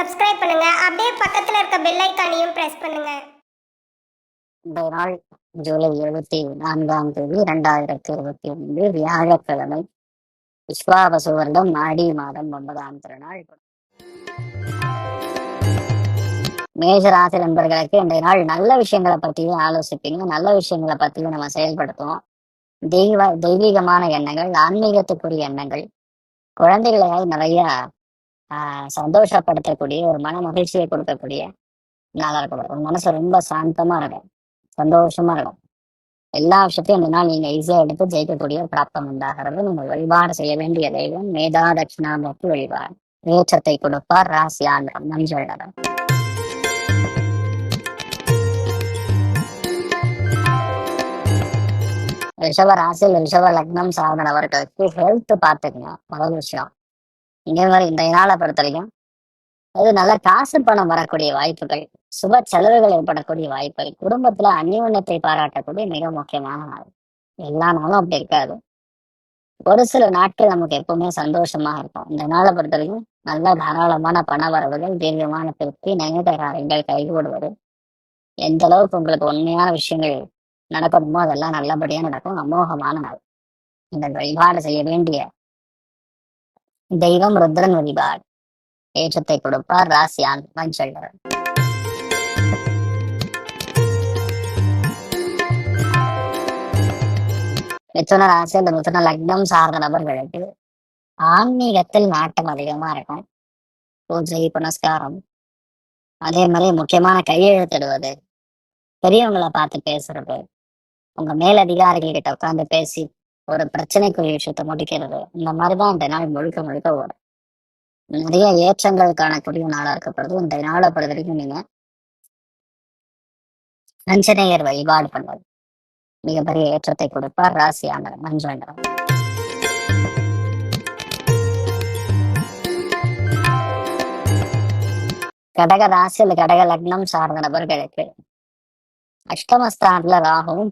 Subscribe பண்ணுங்க. அப்படியே பக்கத்துல இருக்க பெல் ஐகானையும் பிரஸ் பண்ணுங்க. இந்த நாள் ஜூலை 24 2025 வியாழக்கிழமை, விஸ்வாவசு வருடம் ஆடி மாதம் 9ஆம் திருநாள். மேஷ ராசி நண்பர்களுக்கு இன்றைய நாள் நல்ல விஷயங்களை பற்றியும் ஆலோசிப்பீங்க. நல்ல விஷயங்களை பற்றியும் நம்ம செயல்படுத்துவோம். தெய்வீகமான எண்ணங்கள், ஆன்மீகத்துக்குரிய எண்ணங்கள், குழந்தைகளையால் நிறைய சந்தோஷப்படுத்தக்கூடிய ஒரு மன மகிழ்ச்சியை கொடுக்கக்கூடிய நாளாக இருக்கும். ஒரு மனசு ரொம்ப சாந்தமா இருக்கும், சந்தோஷமா இருக்கும். எல்லா விஷயத்தையும் இந்த நாள் நீங்க ஈஸியா எடுத்து ஜெயிக்கக்கூடிய பிராப்தம் உண்டாகிறது. நீங்கள் வழிபாடு செய்ய வேண்டிய தெய்வம் மேதா தட்சிணாமூர்த்தி வழிபாடு. ஏற்றத்தை கொடுப்பார் ராசி ஆந்திரம் மஞ்சள் நிறம். ரிஷப ராசியில் ரிஷப லக்னம் சார்ந்தவர்களுக்கு ஹெல்த் பார்த்துக்கணும் முதல் விஷயம். இதே மாதிரி இந்த நாளை பொறுத்த வரைக்கும் அது நல்ல காசு பணம் வரக்கூடிய வாய்ப்புகள், சுப செலவுகள் ஏற்படக்கூடிய வாய்ப்புகள், குடும்பத்துல அந்யோன்யத்தை பாராட்டக்கூடிய மிக முக்கியமான நாள். எல்லா நாளும் அப்படி இருக்காது. ஒரு சில நாட்கள் நமக்கு எப்பவுமே சந்தோஷமா இருக்கும். இந்த நாளை பொறுத்த வரைக்கும் நல்ல தாராளமான பண வரவுகள், தீர்க்கமான திருப்தி, நினைத்த காரியங்கள் கைகூடுவது, எந்த அளவுக்கு உங்களுக்கு உண்மையான விஷயங்கள் நடக்கணுமோ அதெல்லாம் நல்லபடியா நடக்கும். அமோகமான நாள். இந்த வழிபாடு செய்ய வேண்டிய தெய்வம் ருத்ரன் வழிபாடு. ஏற்றத்தை கொடுப்பார் ராசி மஞ்சள் நிறம். மிதுன ராசி அந்த மிதுன லக்னம் சார்ந்த நபர்களுக்கு ஆன்மீகத்தில் நாட்டம் அதிகமா இருக்கும். பூஜை புனஸ்காரம், அதே மாதிரி முக்கியமான கையெழுத்திடுவது, பெரியவங்களை பார்த்து பேசுறது, உங்க மேலதிகாரிகள் கிட்ட உட்காந்து பேசி ஒரு பிரச்சனைக்குரிய விஷயத்தை முடிக்கிறது, இந்த மாதிரிதான் இந்த நாள் முழுக்க முழுக்க வரும். நிறைய ஏற்றங்கள் காணக்கூடிய நாளா இருக்கப்படுது. இந்த நாளை பொறுத்த வரைக்கும் நீங்க ஆஞ்சநேயர் வழிபாடு பண்ணுவது மிகப்பெரிய ஏற்றத்தை கொடுப்பார் ராசி ஆண்டவர் மஞ்சள் நிறம். கடக ராசி அல்லது கடக லக்னம் சார்ந்த நபர்களுக்கு அஷ்டமஸ்தானத்துல ராகுவும்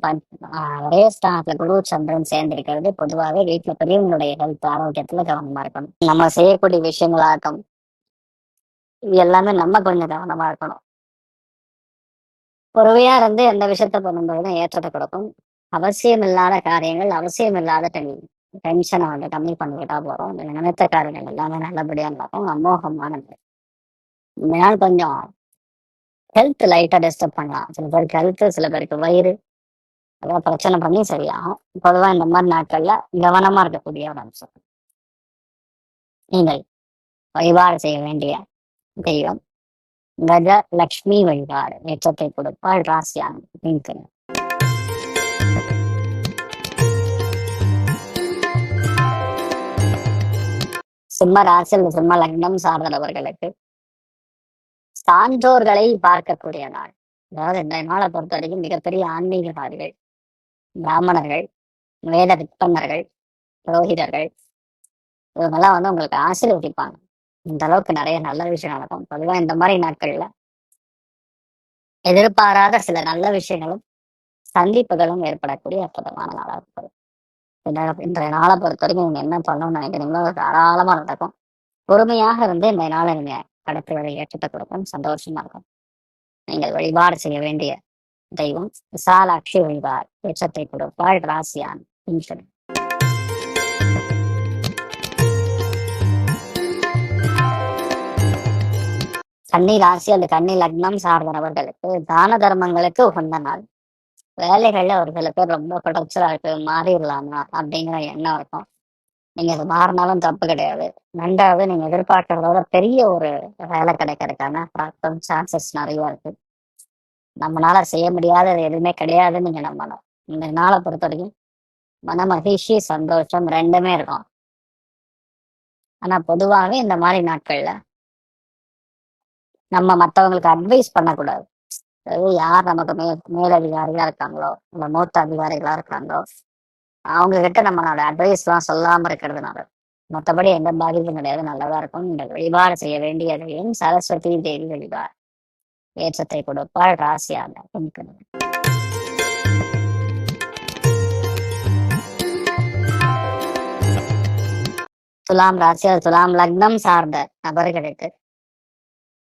ஒரே ஸ்தானத்துல குரு சந்திரன் சேர்ந்திருக்கிறது. பொதுவாகவே வீட்டுல பெரியவங்களுடைய ஹெல்த் ஆரோக்கியத்துல கவனமா இருக்கணும். நம்ம செய்யக்கூடிய விஷயங்களாகட்டும் இது எல்லாமே நம்ம கொஞ்சம் கவனமா இருக்கணும். பொறுமையா இருந்து எந்த விஷயத்த பண்ணும்போதும் ஏற்றத்தை கொடுக்கும். அவசியம் இல்லாத காரியங்கள், அவசியம் இல்லாத டென்ஷனை வந்து கம்மி பண்ணிக்கிட்டா போறோம். நினைத்த காரியங்கள் எல்லாமே நல்லபடியா நடக்கும். அமோகமானது. இந்த நாள் கொஞ்சம் ஹெல்த் லைட்டா டிஸ்டர்ப் பண்ணலாம். சில பேருக்கு ஹெல்த், சில பேருக்கு வயிறு, அதாவது பிரச்சனை பண்ணி சரியாகும். பொதுவா இந்த மாதிரி நாட்கள்ல கவனமா இருக்கக்கூடிய ஒரு அம்சம். நீங்கள் வழிபாடு செய்ய வேண்டிய தெய்வம் கஜ லக்ஷ்மி வழிபாடு. ஏற்றத்தை கொடுப்பாள் ராசியான பிங்க். சிம்ம ராசியில் சிம்ம லக்னம் சார்ந்தவர்களுக்கு சான்றோர்களை பார்க்கக்கூடிய நாள். அதாவது இந்த நாளை பொறுத்த வரைக்கும் மிகப்பெரிய ஆன்மீகவாதிகள், பிராமணர்கள், வேத விற்பனர்கள், புரோகிதர்கள், இவங்கெல்லாம் வந்து உங்களுக்கு ஆசீர்வதிப்பாங்க. இந்த அளவுக்கு நிறைய நல்ல விஷயம் நடக்கும். பொதுவா இந்த மாதிரி நாட்கள்ல எதிர்பாராத சில நல்ல விஷயங்களும் சந்திப்புகளும் ஏற்படக்கூடிய அற்புதமான நாளா இருக்கும். இன்றைய நாளை பொறுத்த வரைக்கும் நீங்க என்ன பண்ணணும்னு நினைக்கிறீங்களோ தாராளமா நடக்கும். பொறுமையாக இருந்து இந்த நாளை நீங்க கடத்தி வரை ஏற்றத்தை கொடுக்கும். சந்தோஷமா இருக்கும். நீங்கள் வழிபாடு செய்ய வேண்டிய தெய்வம் விசாலாட்சி வழிபாடு. ஏற்றத்தை கொடுப்பாள் ராசியான் பிங்க். கன்னி ராசி அல்லது கன்னி லக்னம் சார்ந்தவர்களுக்கு தான தர்மங்களுக்கு உகந்த நாள். வேலைகள்ல ஒரு சில பேர் ரொம்ப குடைச்சலா இருக்கு, மாறிடலாமா அப்படிங்கிற எண்ணம் இருக்கும். நீங்க அது மாறினாலும் தப்பு கிடையாது. ரெண்டாவது, நீங்க எதிர்பார்க்கறதோட பெரிய ஒரு வேலை கிடைக்கிறதுக்கான ப்ராப்ளம் சான்சஸ் நிறைய இருக்கு. நம்மளால செய்ய முடியாதது எதுவுமே கிடையாதுன்னு நீங்க நம்பணும். இந்த நாளை பொறுத்த வரைக்கும் மன மகிழ்ச்சி, சந்தோஷம் ரெண்டுமே இருக்கும். ஆனா பொதுவாகவே இந்த மாதிரி நாட்கள்ல நம்ம மற்றவங்களுக்கு அட்வைஸ் பண்ணக்கூடாது. அதாவது யார் நமக்கு மேலதிகாரியா இருக்காங்களோ, இல்ல மூத்த அதிகாரிகளா இருக்காங்களோ, அவங்க கிட்ட நம்மளோட அட்வைஸ் எல்லாம் சொல்லாம இருக்கிறதுனால மற்றபடி எந்த பாதிப்பும் கிடையாது. நல்லதா இருக்கும். நீங்கள் வழிபாடு செய்ய வேண்டியதையும் சரஸ்வதி தேவி வழிபாடு. ஏற்றத்தை கொடுப்பாள் ராசியாக பிங்க். துலாம் ராசி துலாம் லக்னம் சார்ந்த நபர்களுக்கு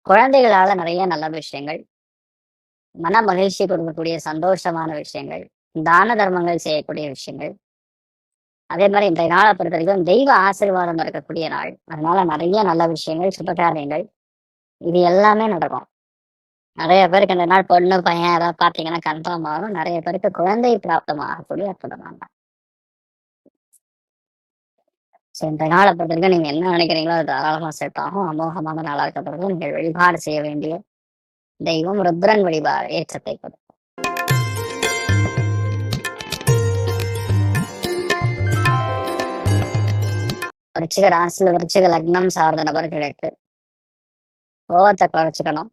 குழந்தைகளால நிறைய நல்ல விஷயங்கள், மன மகிழ்ச்சி கொடுக்கக்கூடிய சந்தோஷமான விஷயங்கள், தான தர்மங்கள் செய்யக்கூடிய விஷயங்கள், அதே மாதிரி இன்றைய நாளை பொறுத்த வரைக்கும் தெய்வ ஆசீர்வாதம் இருக்கக்கூடிய நாள். அதனால நிறைய நல்ல விஷயங்கள், சுபகாரியங்கள் இது எல்லாமே நடக்கும். நிறைய பேருக்கு இந்த நாள் பொண்ணு பையன் ஏதாவது பார்த்தீங்கன்னா கன்ஃபார்ம் ஆகும். நிறைய பேருக்கு குழந்தை பிராப்தம் ஆகக்கூடிய அற்புதமான நாள். ஸோ இந்த நாளை பொறுத்த வரைக்கும் நீங்க என்ன நினைக்கிறீங்களோ அது தாராளமாக செட் ஆகும். அமோகமான நாளாக இருக்கப்படுறது. நீங்கள் வழிபாடு செய்ய வேண்டிய தெய்வம் ருத்ரன் வழிபாடு ஏற்றத்தை கொடுக்கும். விருச்சிக ராசியில் விருச்சிக லக்னம் சார்ந்த நபர்களுக்கு கோவத்தை குறைச்சிக்கணும்.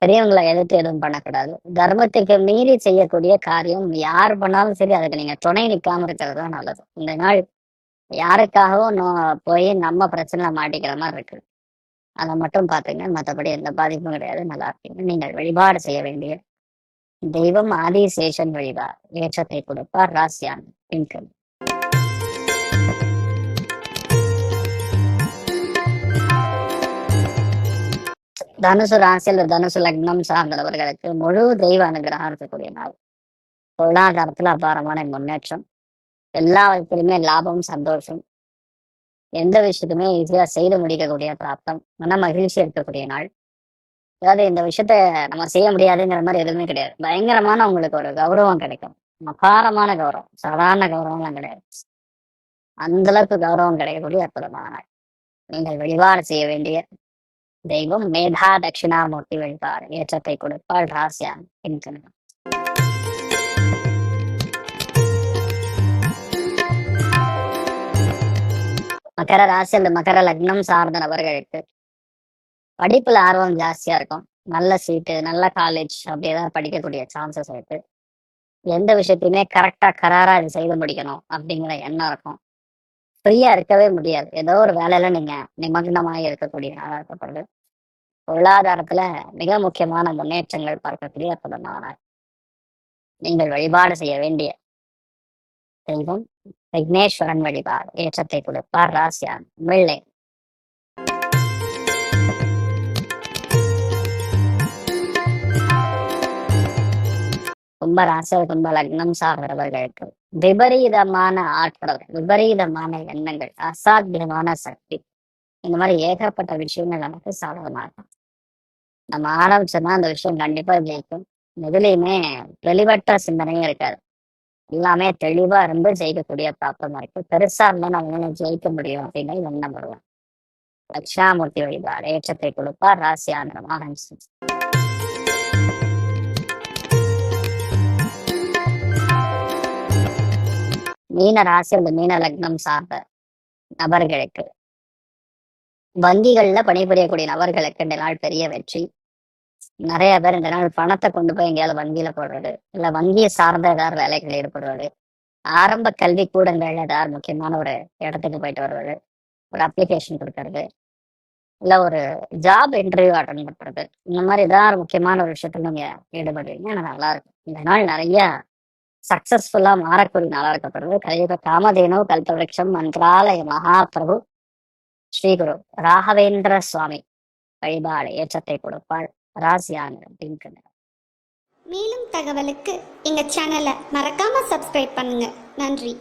பெரியவங்களை எதிர்த்து எதுவும் பண்ணக்கூடாது. தர்மத்துக்கு மீறி செய்யக்கூடிய காரியம் யார் பண்ணாலும் சரி அதுக்கு நீங்க துணை நிற்காம இருக்கிறது தான் நல்லது. இந்த நாள் யாருக்காகவும் போய் நம்ம பிரச்சனை மாட்டிக்கிற மாதிரி இருக்கு. அதை மட்டும் பார்த்துங்க. மற்றபடி எந்த பாதிப்பும் கிடையாது. நல்லா இருக்கீங்க. நீங்கள் வழிபாடு செய்ய வேண்டிய தெய்வம் ஆதிசேஷன் வழிபாடு ஏற்றத்தை கொடுப்பார். ராசியான பின்கல். தனுசு ராசியில் தனுசு லக்னம் சார்ந்தவர்களுக்கு முழு தெய்வ அனுகிரகம் இருக்கக்கூடிய நாள். பொருளாதாரத்துல அபாரமான முன்னேற்றம், எல்லா விதத்திலுமே லாபம், சந்தோஷம், எந்த விஷயத்துமே ஈஸியா செய்து முடிக்கக்கூடிய பிராப்தம், மன மகிழ்ச்சி இருக்கக்கூடிய நாள். அதாவது இந்த விஷயத்த நம்ம செய்ய முடியாதுங்கிற மாதிரி எதுவுமே கிடையாது. பயங்கரமான உங்களுக்கு ஒரு கௌரவம் கிடைக்கும். அபாரமான கௌரவம், சாதாரண கௌரவம்லாம் கிடையாது. அந்த அளவுக்கு கௌரவம் கிடைக்கக்கூடிய அற்புதமான நாள். நீங்கள் வழிபாடு செய்ய வேண்டிய தெய்வம் மேதா தட்சிணாமூர்த்தி வழிபாடு ஏற்றத்தை கொடுப்பாள். ராசியான் பின்கணம். மகர ராசியில் மகர லக்னம் சார்ந்த நபர்களுக்கு படிப்புல ஆர்வம் ஜாஸ்தியா இருக்கும். நல்ல சீட்டு, நல்ல காலேஜ் அப்படி ஏதாவது படிக்கக்கூடிய சான்சஸ் இருக்கு. எந்த விஷயத்தையுமே கரெக்டா கராரா இது செய்து முடிக்கணும் அப்படிங்கிற எண்ணம் இருக்கும். ஃப்ரீயா இருக்கவே முடியாது. ஏதோ ஒரு வேலையில நீங்க நிமக்னமாக இருக்கக்கூடிய நாளாக இருக்கப்படுது. பொருளாதாரத்துல மிக முக்கியமான முன்னேற்றங்கள் பார்க்கக்கூடிய அற்புதமான நாள். நீங்கள் வழிபாடு செய்ய வேண்டிய தெய்வம் விக்னேஸ்வரன் வழிபாடு ஏற்றத்தை கொடுப்பார். ராசியான் வெள்ளை. கும்ப ராசியில் கும்ப லக்னம் சார்ந்தவர்களுக்கு விபரீதமான ஆற்றல், விபரீதமான எண்ணங்கள், அசாத்தியமான சக்தி, இந்த மாதிரி ஏகப்பட்ட விஷயங்கள் நமக்கு சாதகமாகும். நம்ம ஆரம்பிச்சோம்னா அந்த விஷயம் கண்டிப்பா ஜெயிக்கும். எதுலையுமே தெளிவற்ற சிந்தனையும் இருக்காது. எல்லாமே தெளிவா இருந்து ஜெயிக்கக்கூடிய பிராப்தமா இருக்கு. பெருசா இருந்தா நம்மளால ஜெயிக்க முடியும் அப்படின்னு எண்ணம் வருவோம். தட்சிணாமூர்த்தி வழிபாடு ஏற்றத்தை கொடுப்பார். ராசியான மகன்சி. மீன ராசி அந்த மீன லக்னம் சார்ந்த நபர்களுக்கு வங்கிகள்ல பணிபுரியக்கூடிய நபர்களுக்கு இந்த நாள் பெரிய வெற்றி. நிறைய பேர் இந்த நாள் பணத்தை கொண்டு போய் எங்கேயாவது வங்கியில போடுறது, இல்ல வங்கியை சார்ந்த ஏதாவது வேலைகள் ஈடுபடுவது, ஆரம்ப கல்வி கூடங்கள்ல ஏதாவது முக்கியமான ஒரு இடத்துக்கு போயிட்டு வருவது, ஒரு அப்ளிகேஷன் கொடுக்கறது, இல்ல ஒரு ஜாப் இன்டர்வியூ அட்டன் பண்றது, இந்த மாதிரி ஏதாவது முக்கியமான ஒரு விஷயத்துல நீங்க ஈடுபடுவீங்க. நல்லா இருக்கும். இந்த நாள் நிறைய சக்சஸ்ஃபுல்லா மாறக்கூடிய நாளா இருக்கப்படுறது. கலியுக காமதேனு கல்பவருஷம் மந்திராலய மகாபிரபு ஸ்ரீகுரு ராகவேந்திர சுவாமி வழிபாடு ஏற்றத்தை கொடுப்பாள். ராசியான பிங்க். மேலும் தகவலுக்கு எங்க சேனலை மறக்காம சப்ஸ்கிரைப் பண்ணுங்க. நன்றி.